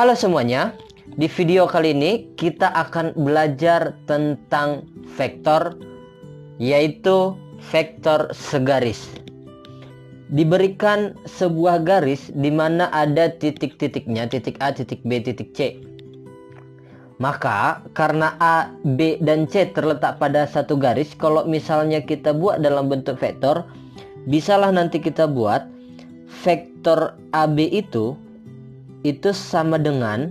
Halo semuanya, di video kali ini kita akan belajar tentang vektor, yaitu vektor segaris. Diberikan sebuah garis di mana ada titik-titiknya, titik A, titik B, titik C. Maka karena A, B, dan C terletak pada satu garis, kalau misalnya kita buat dalam bentuk vektor, bisalah nanti kita buat vektor AB itu sama dengan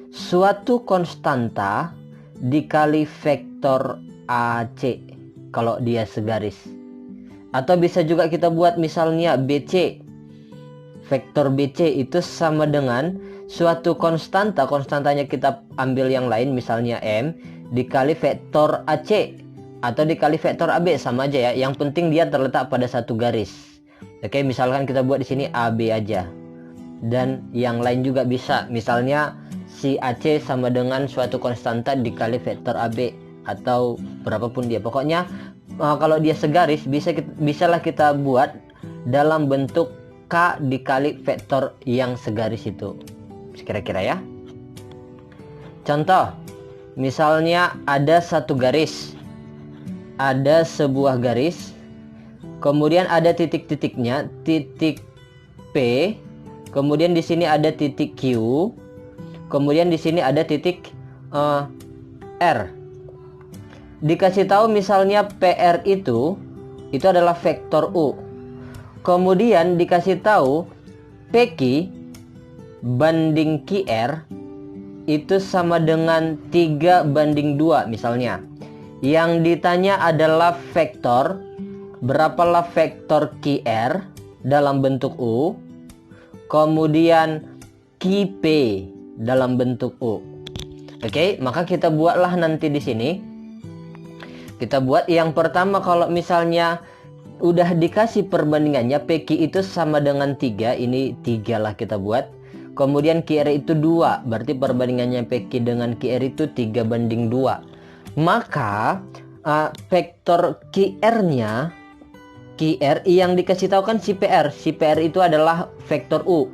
suatu konstanta dikali vektor AC kalau dia segaris. Atau bisa juga kita buat misalnya BC. Vektor BC itu sama dengan suatu konstanta, konstantanya kita ambil yang lain misalnya M dikali vektor AC atau dikali vektor AB, sama aja ya. Yang penting dia terletak pada satu garis. Oke, misalkan kita buat di sini AB aja. Dan yang lain juga bisa, misalnya si AC sama dengan suatu konstanta dikali vektor AB atau berapapun dia. Pokoknya kalau dia segaris bisalah kita buat dalam bentuk K dikali vektor yang segaris itu, kira-kira ya. Contoh, misalnya ada satu garis, ada sebuah garis, kemudian ada titik-titiknya, titik P. Kemudian di sini ada titik Q, kemudian di sini ada titik R. Dikasih tahu misalnya PR itu adalah vektor U. Kemudian dikasih tahu PQ banding QR itu sama dengan 3:2 misalnya. Yang ditanya adalah vektor, berapalah vektor QR dalam bentuk U. Kemudian QP dalam bentuk U. Oke, maka kita buatlah nanti di sini. Kita buat yang pertama, kalau misalnya udah dikasih perbandingannya, PQ itu sama dengan 3, ini 3 lah kita buat. Kemudian QR itu 2, berarti perbandingannya PQ dengan QR itu 3:2. Maka vektor QR-nya, QR yang dikasih tahu kan si PR. Si PR itu adalah vektor U.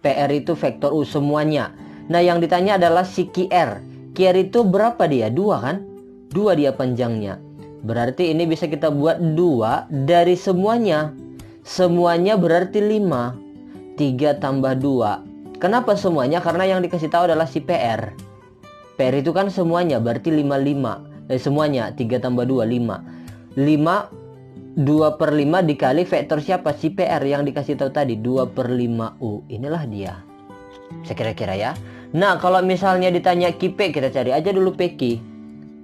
PR itu vektor U semuanya. Nah, yang ditanya adalah si QR. QR itu berapa dia? 2 kan? 2 dia panjangnya. Berarti ini bisa kita buat 2 dari semuanya. Semuanya berarti 5. 3 tambah 2. Kenapa semuanya? Karena yang dikasih tahu adalah si PR. PR itu kan semuanya, berarti 5. Semuanya 3 tambah 2, 5. 2/5 dikali vektor siapa? Si PR yang dikasih tahu tadi, 2/5 U. Inilah dia. Sekira-kira ya. Nah, kalau misalnya ditanya QP, kita cari aja dulu PQ.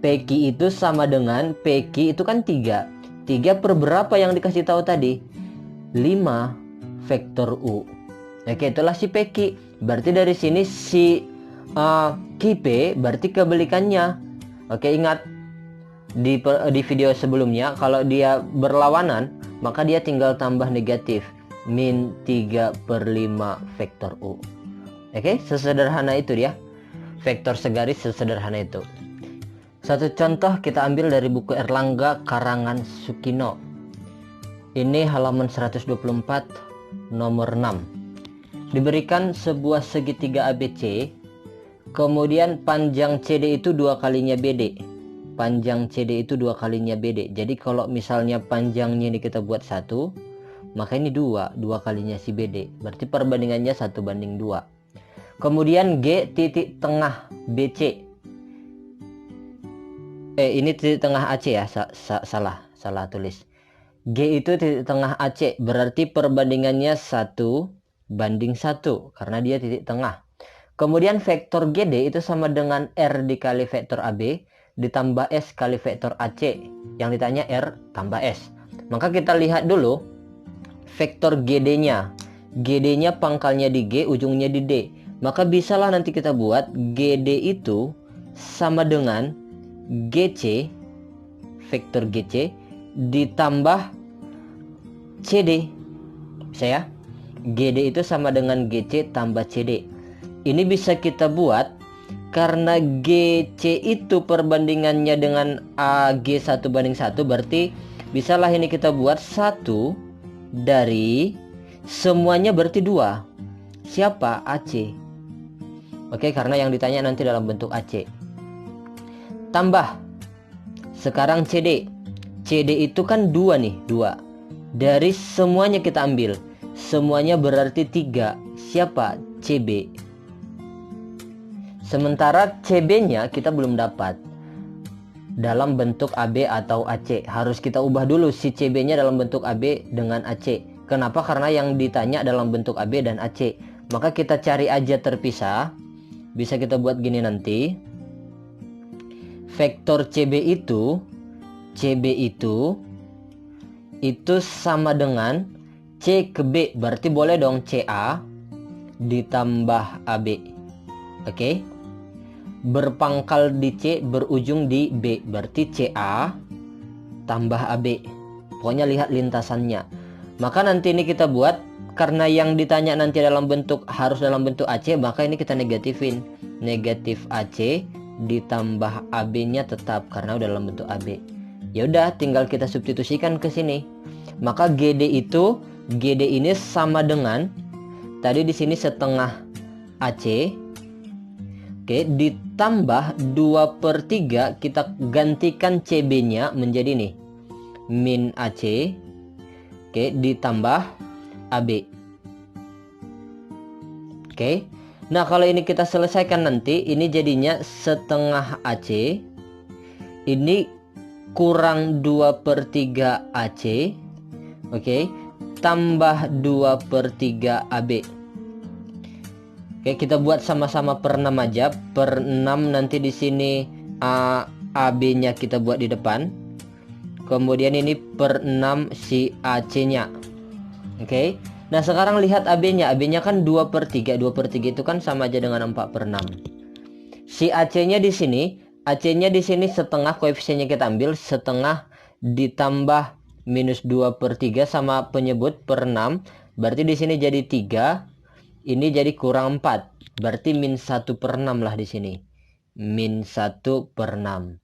PQ itu sama dengan PQ itu kan 3. 3 per berapa yang dikasih tahu tadi? 5 vektor U. Oke, itulah si PQ. Berarti dari sini si QP berarti kebalikannya. Oke, ingat di video sebelumnya, kalau dia berlawanan maka dia tinggal tambah negatif, min 3/5 vektor U. Oke, sesederhana itu dia vektor segaris, sesederhana itu. Satu contoh kita ambil dari buku Erlangga karangan Sukino. Ini halaman 124 nomor 6. Diberikan sebuah segitiga ABC, kemudian panjang CD itu 2 kalinya BD. Panjang CD itu 2 kalinya BD. Jadi kalau misalnya panjangnya ini kita buat 1, maka ini 2 kalinya si BD. Berarti perbandingannya 1:2. Kemudian G titik tengah BC. Ini titik tengah AC ya. Salah tulis. G itu titik tengah AC. Berarti perbandingannya 1:1 karena dia titik tengah. Kemudian vektor GD itu sama dengan R dikali vektor AB ditambah S kali vektor AC. Yang ditanya R tambah S. Maka kita lihat dulu vektor GD-nya. GD-nya pangkalnya di G, ujungnya di D. Maka bisalah nanti kita buat GD itu sama dengan GC, vektor GC ditambah CD. Bisa ya? GD itu sama dengan GC tambah CD. Ini bisa kita buat karena GC itu perbandingannya dengan AG 1:1, berarti bisalah ini kita buat 1 dari semuanya berarti 2. Siapa? AC. Oke, karena yang ditanya nanti dalam bentuk AC. Tambah. Sekarang CD. CD itu kan 2 nih, 2. Dari semuanya kita ambil. Semuanya berarti 3. Siapa? CB. Sementara CB-nya kita belum dapat dalam bentuk AB atau AC. Harus kita ubah dulu si CB-nya dalam bentuk AB dengan AC. Kenapa? Karena yang ditanya dalam bentuk AB dan AC. Maka kita cari aja terpisah. Bisa kita buat gini nanti. Vektor CB itu sama dengan C ke B. Berarti boleh dong CA ditambah AB. Oke. Berpangkal di C, berujung di B. Berarti CA tambah AB. Pokoknya lihat lintasannya. Maka nanti ini kita buat, karena yang ditanya nanti harus dalam bentuk AC, maka ini kita negatifin. Negatif AC ditambah AB-nya tetap karena udah dalam bentuk AB. Ya udah, tinggal kita substitusikan ke sini. Maka GD ini sama dengan tadi di sini setengah AC. Oke, ditambah 2/3, kita gantikan CB-nya menjadi nih min AC. Oke, ditambah AB. Oke. Nah, kalau ini kita selesaikan nanti, ini jadinya setengah AC. Ini kurang 2/3 AC. Oke. Tambah 2/3 AB. Oke, kita buat sama-sama per 6 aja. Per 6 nanti di sini AB-nya kita buat di depan. Kemudian ini per 6 si AC-nya. Oke. Nah, sekarang lihat AB-nya. AB-nya kan 2/3. 2/3 itu kan sama aja dengan 4/6. Si AC-nya di sini, setengah, koefisiennya kita ambil setengah ditambah minus 2/3 sama penyebut per 6. Berarti di sini jadi 3. Ini jadi kurang 4. Berarti min 1/6 lah di sini. Min 1/6.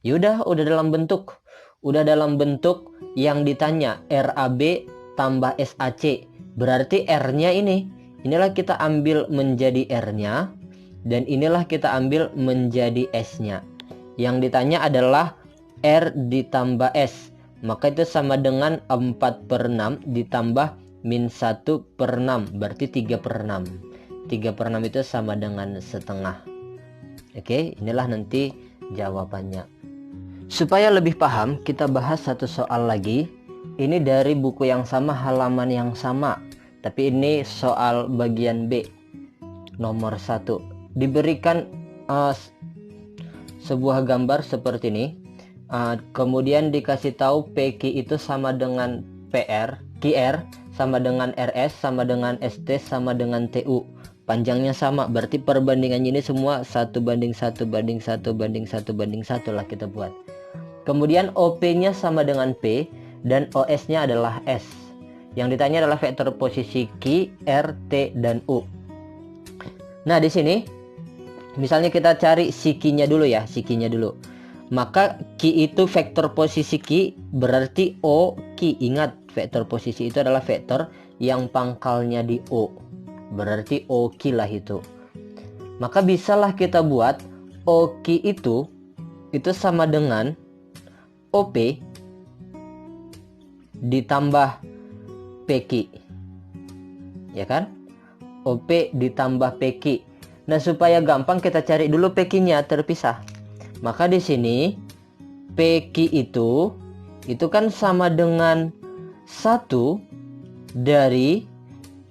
Yaudah, udah dalam bentuk. Udah dalam bentuk yang ditanya, RAB tambah SAC. Berarti R-nya inilah kita ambil menjadi R-nya, dan inilah kita ambil menjadi S-nya. Yang ditanya adalah R ditambah S. Maka itu sama dengan 4/6 ditambah min 1/6. Berarti 3/6. 3/6 itu sama dengan setengah. Oke, inilah nanti jawabannya. Supaya lebih paham, kita bahas satu soal lagi. Ini dari buku yang sama, halaman yang sama, tapi ini soal bagian B nomor 1. Diberikan sebuah gambar seperti ini. Kemudian dikasih tahu PQ itu sama dengan PR, QR sama dengan RS sama dengan ST sama dengan TU. Panjangnya sama, berarti perbandingannya ini semua 1:1:1:1:1 lah kita buat. Kemudian OP-nya sama dengan P dan OS-nya adalah S. Yang ditanya adalah vektor posisi Q, R, T, dan U. Nah, di sini misalnya kita cari si Q-nya dulu ya, si Q-nya dulu. Maka Q itu vektor posisi Q, berarti O Q. Ingat, vektor posisi itu adalah vektor yang pangkalnya di O. Berarti O Q lah itu. Maka bisalah kita buat O Q itu sama dengan OP ditambah PQ, ya kan? OP ditambah PQ. Nah, supaya gampang kita cari dulu PQ-nya terpisah. Maka di sini PQ itu kan sama dengan 1 dari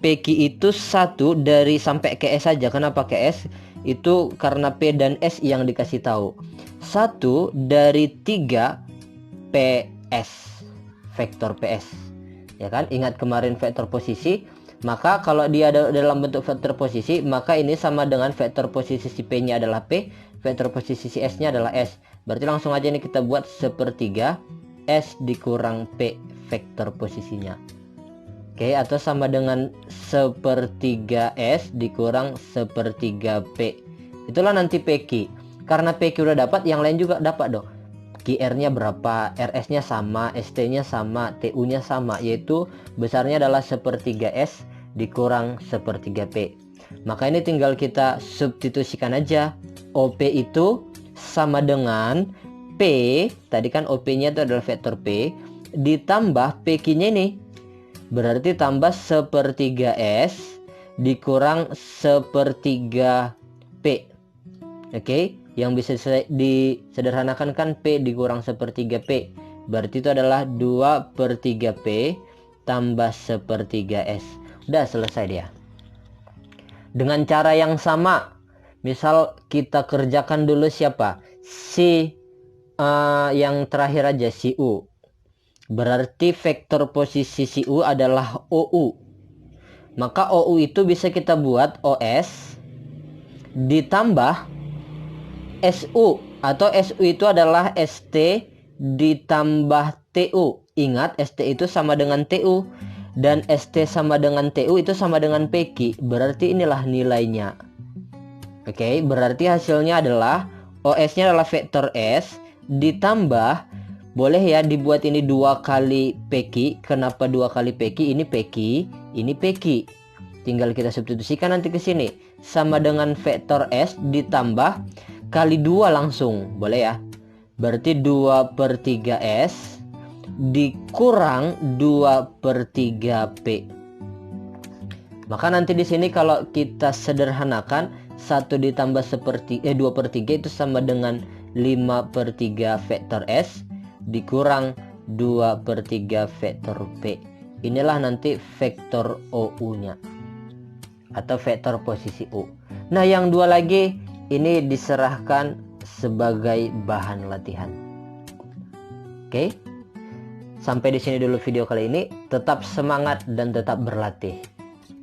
PQ itu 1 dari sampai ke S saja. Kenapa ke S? Itu karena P dan S yang dikasih tahu. 1 dari 3 PS, vektor PS, ya kan? Ingat kemarin vektor posisi. Maka kalau dia ada dalam bentuk vektor posisi, maka ini sama dengan vektor posisi si P nya adalah P, vektor posisi si S nya adalah S. Berarti langsung aja ini kita buat 1/3 S dikurang P vektor posisinya. Oke, atau sama dengan 1/3 S dikurang 1/3 P. Itulah nanti PQ. Karena PQ udah dapat, yang lain juga dapat dong. QR-nya berapa, RS-nya sama, ST-nya sama, TU-nya sama, yaitu besarnya adalah 1/3 S dikurang 1/3 P. Maka ini tinggal kita substitusikan aja. OP itu sama dengan P, tadi kan OP-nya itu adalah vektor P, ditambah PQ-nya ini. Berarti tambah 1/3S dikurang 1/3P. Oke, yang bisa disederhanakan kan P dikurang 1/3P. Berarti itu adalah 2/3P tambah 1/3S. Udah selesai dia. Dengan cara yang sama, misal kita kerjakan dulu siapa? Si yang terakhir aja, si U. Berarti vektor posisi si U adalah OU. Maka OU itu bisa kita buat OS ditambah SU, atau SU itu adalah ST ditambah TU. Ingat, ST itu sama dengan TU, dan ST sama dengan TU itu sama dengan PQ. Berarti inilah nilainya. Oke, berarti hasilnya adalah OS-nya adalah vektor S ditambah, boleh ya dibuat ini 2 kali PQ. Kenapa 2 kali PQ? Ini PQ, ini PQ. Tinggal kita substitusikan nanti ke sini. Sama dengan vektor S ditambah kali 2 langsung, boleh ya. Berarti 2/3S dikurang 2/3P. Maka nanti di sini kalau kita sederhanakan, 1 ditambah 2/3 itu sama dengan 5/3 vektor S dikurang 2/3 vektor P. Inilah nanti vektor OU-nya atau vektor posisi U. Nah, yang dua lagi ini diserahkan sebagai bahan latihan. Oke. Sampai di sini dulu video kali ini. Tetap semangat dan tetap berlatih.